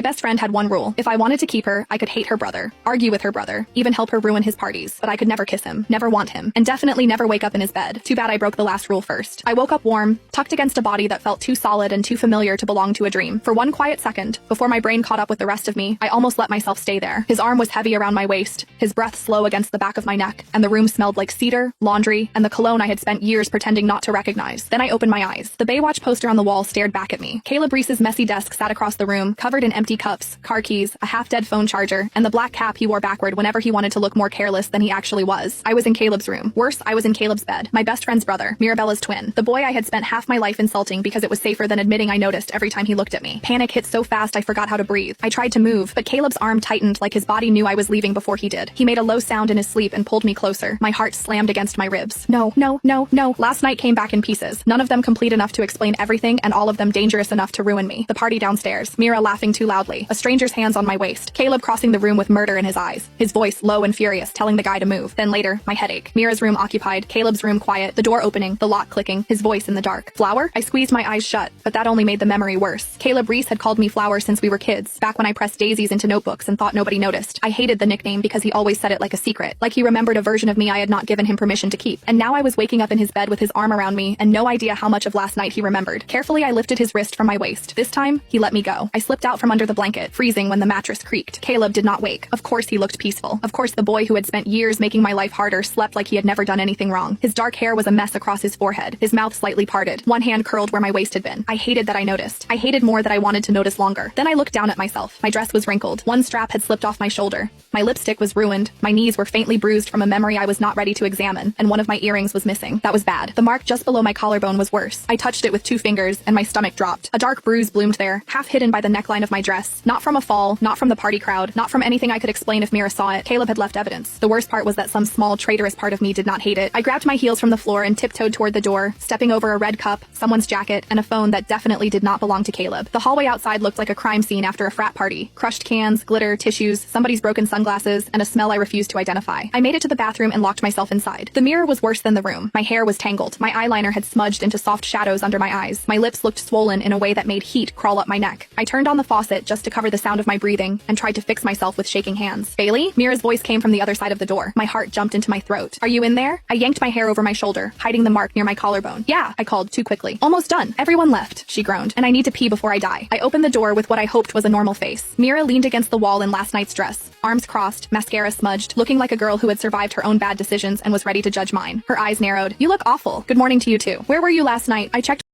My best friend had one rule. If I wanted to keep her, I could hate her brother, argue with her brother, even help her ruin his parties. But I could never kiss him, never want him, and definitely never wake up in his bed. Too bad I broke the last rule first. I woke up warm, tucked against a body that felt too solid and too familiar to belong to a dream. For one quiet second, before my brain caught up with the rest of me, I almost let myself stay there. His arm was heavy around my waist, his breath slow against the back of my neck, and the room smelled like cedar, laundry, and the cologne I had spent years pretending not to recognize. Then I opened my eyes. The Baywatch poster on the wall stared back at me. Caleb Reese's messy desk sat across the room, covered in empty cups, car keys, a half-dead phone charger, and the black cap he wore backward whenever he wanted to look more careless than he actually was. I was in Caleb's room. Worse, I was in Caleb's bed. My best friend's brother, Mirabella's twin. The boy I had spent half my life insulting because it was safer than admitting I noticed every time he looked at me. Panic hit so fast I forgot how to breathe. I tried to move, but Caleb's arm tightened like his body knew I was leaving before he did. He made a low sound in his sleep and pulled me closer. My heart slammed against my ribs. No, no, no, no. Last night came back in pieces. None of them complete enough to explain everything, and all of them dangerous enough to ruin me. The party downstairs. Mira laughing too loudly. A stranger's hands on my waist. Caleb crossing the room with murder in his eyes. His voice low and furious, telling the guy to move. Then later, my headache. Mira's room occupied. Caleb's room quiet. The door opening. The lock clicking. His voice in the dark. Flower? I squeezed my eyes shut, but that only made the memory worse. Caleb Reese had called me Flower since we were kids, back when I pressed daisies into notebooks and thought nobody noticed. I hated the nickname because he always said it like a secret, like he remembered a version of me I had not given him permission to keep. And now I was waking up in his bed with his arm around me and no idea how much of last night he remembered. Carefully, I lifted his wrist from my waist. This time, he let me go. I slipped out from under the blanket, freezing when the mattress creaked. Caleb did not wake. Of course he looked peaceful. Of course the boy who had spent years making my life harder slept like he had never done anything wrong. His dark hair was a mess across his forehead, his mouth slightly parted, one hand curled where my waist had been. I hated that I noticed. I hated more that I wanted to notice longer. Then I looked down at myself. My dress was wrinkled. One strap had slipped off my shoulder. My lipstick was ruined. My knees were faintly bruised from a memory I was not ready to examine, and one of my earrings was missing. That was bad. The mark just below my collarbone was worse. I touched it with 2 fingers, and my stomach dropped. A dark bruise bloomed there, half hidden by the neckline of my dress. Not from a fall, not from the party crowd, not from anything I could explain if Mira saw it. Caleb had left evidence. The worst part was that some small traitorous part of me did not hate it. I grabbed my heels from the floor and tiptoed toward the door, stepping over a red cup, someone's jacket, and a phone that definitely did not belong to Caleb. The hallway outside looked like a crime scene after a frat party. Crushed cans, glitter, tissues, somebody's broken sunglasses, and a smell I refused to identify. I made it to the bathroom and locked myself inside. The mirror was worse than the room. My hair was tangled. My eyeliner had smudged into soft shadows under my eyes. My lips looked swollen in a way that made heat crawl up my neck. I turned on the faucet just to cover the sound of my breathing and tried to fix myself with shaking hands. Bailey? Mira's voice came from the other side of the door. My heart jumped into my throat. Are you in there? I yanked my hair over my shoulder, hiding the mark near my collarbone. Yeah, I called too quickly. Almost done. Everyone left, she groaned, and I need to pee before I die. I opened the door with what I hoped was a normal face. Mira leaned against the wall in last night's dress, arms crossed, mascara smudged, looking like a girl who had survived her own bad decisions and was ready to judge mine. Her eyes narrowed. You look awful. Good morning to you too. Where were you last night? I checked